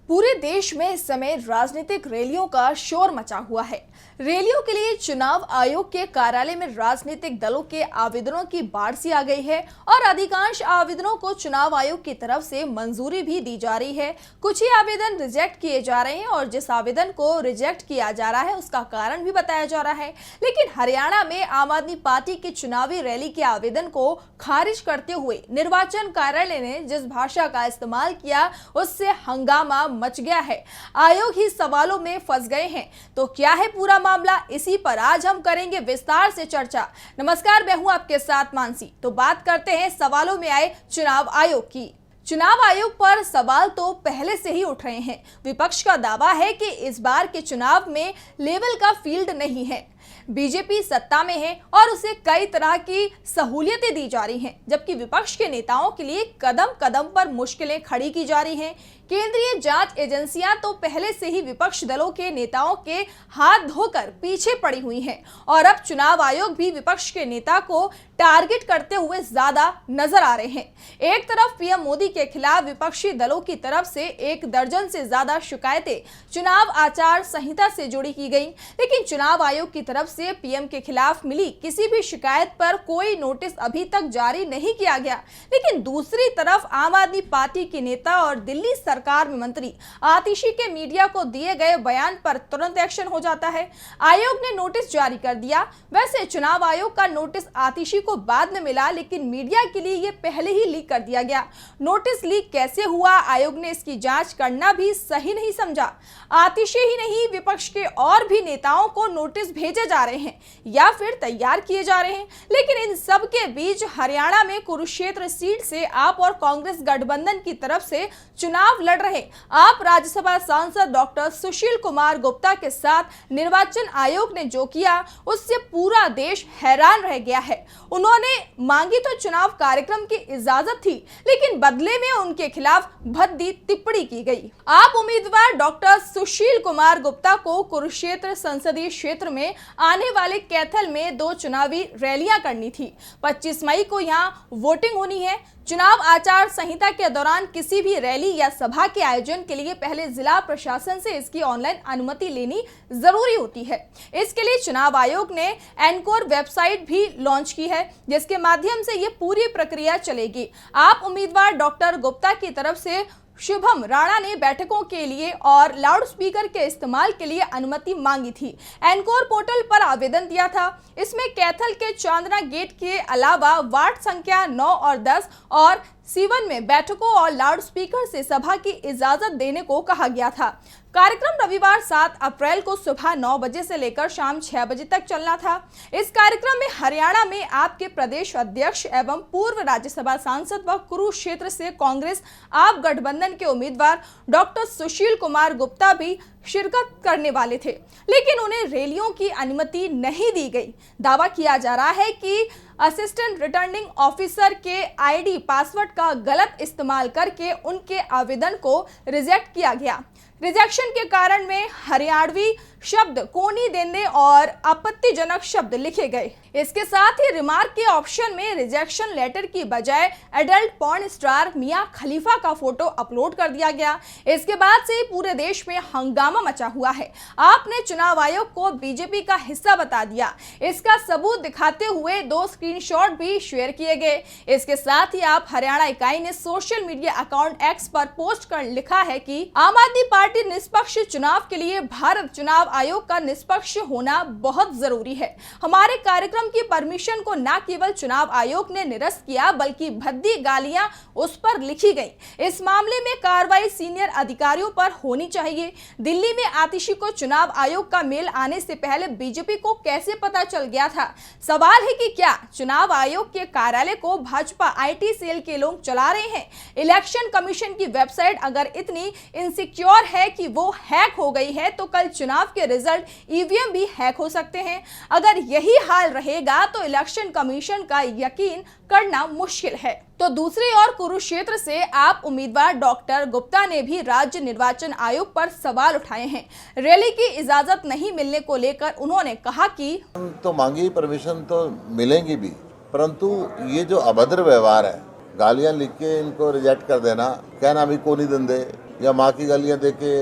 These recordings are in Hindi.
पूरे देश में इस समय राजनीतिक रैलियों का शोर मचा हुआ है। रैलियों के लिए चुनाव आयोग के कार्यालय में राजनीतिक दलों के आवेदनों की बाढ़ सी आ गई है और अधिकांश आवेदनों को चुनाव आयोग की तरफ से मंजूरी भी दी जा रही है। कुछ ही आवेदन रिजेक्ट किए जा रहे हैं और जिस आवेदन को रिजेक्ट किया जा रहा है उसका कारण भी बताया जा रहा है। लेकिन हरियाणा में आम आदमी पार्टी की चुनावी रैली के आवेदन को खारिज करते हुए निर्वाचन कार्यालय ने जिस भाषा का इस्तेमाल किया उससे हंगामा मच गया है। आयोग ही सवालों में फंस गए हैं। तो क्या है पूरा मामला, इसी पर आज हम करेंगे विस्तार से चर्चा। नमस्कार, मैं हूं आपके साथ मानसी। तो बात करते हैं सवालों में आए चुनाव आयोग की। चुनाव आयोग पर सवाल तो पहले से ही उठ रहे हैं। विपक्ष का दावा है कि इस बार के चुनाव में लेवल का फील्ड नहीं है, बीजेपी सत्ता में है और उसे कई तरह की सहूलियतें दी जा रही हैं, जबकि विपक्ष के नेताओं के लिए कदम कदम पर मुश्किलें खड़ी की जा रही हैं। केंद्रीय जांच एजेंसियां तो पहले से ही विपक्ष दलों के नेताओं के हाथ धोकर पीछे पड़ी हुई हैं और अब चुनाव आयोग भी विपक्ष के नेता को टारगेट करते हुए ज्यादा नजर आ रहे हैं। एक तरफ पीएम मोदी के खिलाफ विपक्षी दलों की तरफ से 1 दर्जन से ज्यादा शिकायतें चुनाव आचार संहिता से जुड़ी की गई, लेकिन चुनाव आयोग की तरफ से पीएम के खिलाफ मिली किसी भी शिकायत पर कोई नोटिस अभी तक जारी नहीं किया गया। लेकिन दूसरी तरफ आम आदमी पार्टी के नेता और दिल्ली सरकार में मंत्री आतिशी के मीडिया को दिए गए बयान पर तुरंत एक्शन हो जाता है। आयोग ने नोटिस जारी कर दिया। वैसे चुनाव आयोग का नोटिस आतिशी को बाद में मिला, लेकिन मीडिया के लिए यह पहले ही लीक कर दिया गया। नोटिस लीक कैसे हुआ, आयोग ने इसकी जांच करना भी सही नहीं समझा। आतिशी ही नहीं, विपक्ष के और भी नेताओं को नोटिस भेजे जा रहे हैं या फिर तैयार किए जा रहे हैं। लेकिन इन सब के बीच हरियाणा में कुरुक्षेत्र सीट से आप और कांग्रेस गठबंधन की तरफ से चुनाव लड़ रहे आप राज्यसभा सांसद डॉक्टर सुशील कुमार गुप्ता के साथ निर्वाचन आयोग ने जो किया उससे पूरा देश हैरान रह गया है। उन्होंने मांगी तो चुनाव कार्यक्रम की इजाजत थी, लेकिन बदले में उनके खिलाफ भद्दी टिप्पणी की गई। आप उम्मीदवार डॉक्टर सुशील कुमार गुप्ता को कुरुक्षेत्र संसदीय क्षेत्र में आने वाले कैथल में 2 चुनावी रैलियां करनी थी। 25 मई को यहां वोटिंग होनी है। चुनाव आचार संहिता के दौरान किसी भी रैली या सभा के आयोजन के लिए पहले जिला प्रशासन से इसकी ऑनलाइन अनुमति लेनी जरूरी होती है। इसके लिए चुनाव आयोग ने एनकोर वेबसाइट भी लॉन्च की है, जिसके माध्यम से ये पूरी प्रक्रिया चलेगी। आप उम्मीदवार डॉक्टर गुप्ता की तरफ से शुभम राणा ने बैठकों के लिए और लाउडस्पीकर के इस्तेमाल के लिए अनुमति मांगी थी। एनकोर पोर्टल पर आवेदन दिया था। इसमें कैथल के चांदना गेट के अलावा वार्ड संख्या 9 और 10 और C1 में बैठकों और लाउडस्पीकर से सभा की इजाजत देने को कहा गया था। कार्यक्रम रविवार 7 अप्रैल को सुबह 9 बजे से लेकर शाम 6 बजे तक चलना था। इस कार्यक्रम में हरियाणा में आपके प्रदेश अध्यक्ष एवं पूर्व राज्यसभा सांसद व कुरुक्षेत्र से कांग्रेस आप गठबंधन के उम्मीदवार डॉक्टर सुशील कुमार गुप्ता भी शिरकत करने वाले थे, लेकिन उन्हें रैलियों की अनुमति नहीं दी गई। दावा किया जा रहा है कि असिस्टेंट रिटर्निंग ऑफिसर के आईडी पासवर्ड का गलत इस्तेमाल करके उनके आवेदन को रिजेक्ट किया गया। रिजेक्शन के कारण में हरियाणवी शब्द कोनी देने और आपत्तिजनक शब्द लिखे गए। इसके साथ ही रिमार्क के ऑप्शन में रिजेक्शन लेटर की बजाय एडल्ट पॉर्न स्टार मियां खलीफा का फोटो अपलोड कर दिया गया। इसके बाद से पूरे देश में हंगामा मचा हुआ है। आपने चुनाव आयोग को बीजेपी का हिस्सा बता दिया। इसका सबूत दिखाते हुए 2 स्क्रीनशॉट भी शेयर किए गए। इसके साथ ही आप हरियाणा इकाई ने सोशल मीडिया अकाउंट एक्स पर पोस्ट कर लिखा है कि आम आदमी पार्टी निष्पक्ष चुनाव के लिए भारत चुनाव आयोग का निष्पक्ष होना बहुत जरूरी है। हमारे कार्यक्रम की परमिशन को न केवल चुनाव आयोग ने निरस्त किया, बल्कि भद्दी गालियां उस पर लिखी गई। इस मामले में कार्रवाई सीनियर अधिकारियों पर होनी चाहिए। दिल्ली में आतिशी को चुनाव आयोग का मेल आने से पहले बीजेपी को कैसे पता चल गया था? सवाल है कि क्या चुनाव आयोग के कार्यालय को भाजपा IT सेल के लोग चला रहे हैं? इलेक्शन कमीशन की वेबसाइट अगर इतनी इनसिक्योर है कि वो हैक हो गई है, तो कल चुनाव के रिजल्ट EVM भी हैक हो सकते हैं। अगर यही हाल रहेगा तो इलेक्शन कमीशन का यकीन करना मुश्किल है। तो दूसरी ओर कुरुक्षेत्र से आप उम्मीदवार डॉक्टर गुप्ता ने भी राज्य निर्वाचन आयोग पर सवाल उठाए हैं। रैली की इजाजत नहीं मिलने को लेकर उन्होंने कहा कि तो मांगी परमिशन तो मिलेंगी भी, परंतु ये जो अभद्र व्यवहार है, गालियां लिख के इनको रिजेक्ट कर देना, कहना भी कोनी दंदे, या माँ की गालियाँ दे के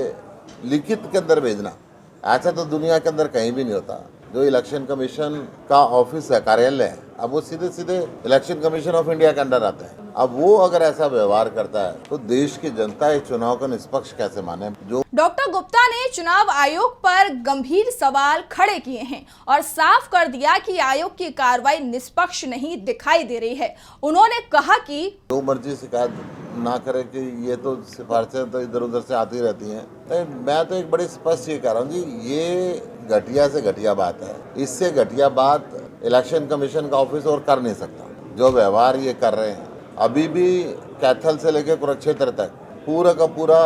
लिखित के अंदर भेजना, ऐसा तो दुनिया के अंदर कहीं भी नहीं होता। जो इलेक्शन कमीशन का ऑफिस है, कार्यालय है, अब वो सीधे सीधे इलेक्शन कमीशन ऑफ इंडिया के अंडर आता है। अब वो अगर ऐसा व्यवहार करता है तो देश की जनता इस चुनाव को निष्पक्ष कैसे माने। जो डॉक्टर गुप्ता ने चुनाव आयोग पर गंभीर सवाल खड़े किए हैं और साफ कर दिया कि आयोग की कार्रवाई निष्पक्ष नहीं दिखाई दे रही है। उन्होंने कहा कि जो मर्जी शिकायत ना करे कि ये तो सिफारिशें तो इधर उधर से आती रहती हैं। मैं तो एक बड़ी स्पष्ट ये कह रहा हूँ जी, ये घटिया से घटिया बात है। इससे घटिया बात इलेक्शन कमीशन का ऑफिस और कर नहीं सकता। जो व्यवहार ये कर रहे हैं, अभी भी कैथल से लेकर कुरुक्षेत्र तक पूरा का पूरा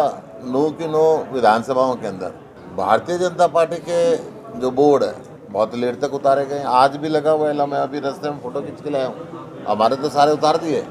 9 की 9 विधानसभाओं के अंदर भारतीय जनता पार्टी के जो बोर्ड है बहुत लेट तक उतारे गए। आज भी लगा हुआ है, मैं अभी रास्ते में फोटो खींच के लाया हूँ, हमारे तो सारे उतार दिए।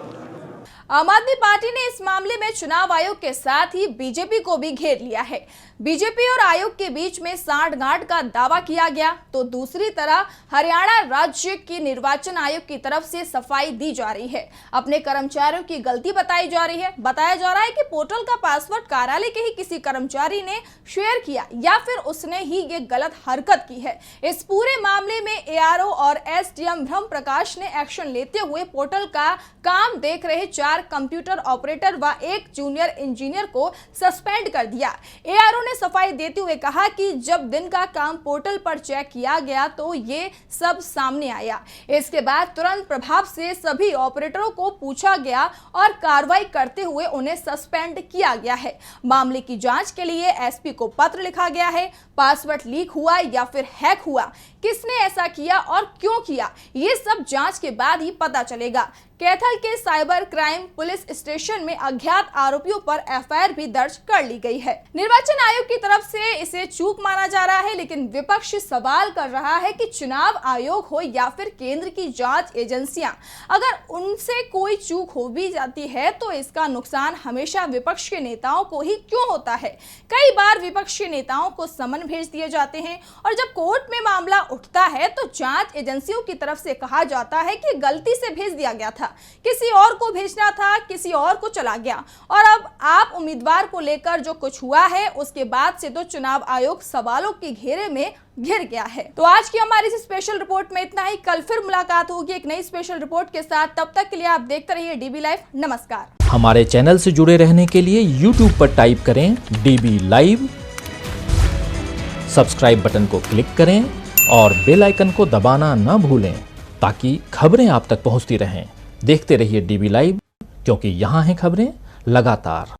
आम आदमी पार्टी ने इस मामले में चुनाव आयोग के साथ ही बीजेपी को भी घेर लिया है। बीजेपी और आयोग के बीच में सांठगांठ का दावा किया गया तो दूसरी तरफ हरियाणा राज्य की निर्वाचन आयोग की तरफ से सफाई दी जा रही है। अपने कर्मचारियों की गलती बताई जा रही है। बताया जा रहा है कि पोर्टल का पासवर्ड कार्यालय के ही किसी कर्मचारी ने शेयर किया या फिर उसने ही ये गलत हरकत की है। इस पूरे मामले में एआरओ और एसडीएम ब्रह्म प्रकाश ने एक्शन लेते हुए पोर्टल का काम देख रहे 4 कंप्यूटर ऑपरेटर व 1 जूनियर इंजीनियर को सस्पेंड कर दिया। एआरओ ने सफाई देते हुए कहा कि जब दिन का काम पोर्टल पर चेक किया गया तो ये सब सामने आया। इसके बाद तुरंत प्रभाव से सभी ऑपरेटरों को पूछा गया और कार्रवाई करते हुए उन्हें सस्पेंड किया गया है। मामले की जांच के लिए एसपी को पत्र लिखा गया है। पासवर्ड लीक हुआ या फिर हैक हुआ, किसने ऐसा किया और क्यों किया, ये सब जांच के बाद ही पता चलेगा। कैथल के साइबर क्राइम पुलिस स्टेशन में अज्ञात आरोपियों पर एफआईआर भी दर्ज कर ली गई है। निर्वाचन आयोग की तरफ से इसे चूक माना जा रहा है, लेकिन विपक्ष सवाल कर रहा है कि चुनाव आयोग हो या फिर केंद्र की जांच एजेंसियां, अगर उनसे कोई चूक हो भी जाती है तो इसका नुकसान हमेशा विपक्ष के नेताओं को ही क्यों होता है। कई बार विपक्ष के नेताओं को समन भेज दिए जाते हैं और जब कोर्ट में मामला उठता है तो जांच एजेंसियों की तरफ से कहा जाता है कि गलती से भेज दिया गया था, किसी और को भेजना था, किसी और को चला गया। और अब आप उम्मीदवार को लेकर जो कुछ हुआ है उसके बाद से तो चुनाव आयोग सवालों के घेरे में घिर गया है। तो आज की हमारी इस स्पेशल रिपोर्ट में इतना ही। कल फिर मुलाकात होगी एक नई स्पेशल रिपोर्ट के साथ। तब तक के लिए आप देखते रहिए डीबी लाइव। नमस्कार। हमारे चैनल से जुड़े रहने के लिए YouTube पर टाइप करें डीबी लाइव, सब्सक्राइब बटन को क्लिक करें और बेल आइकन को दबाना न भूलें ताकि खबरें आप तक पहुंचती रहें। देखते रहिए डीबी लाइव, क्योंकि यहाँ हैं खबरें लगातार।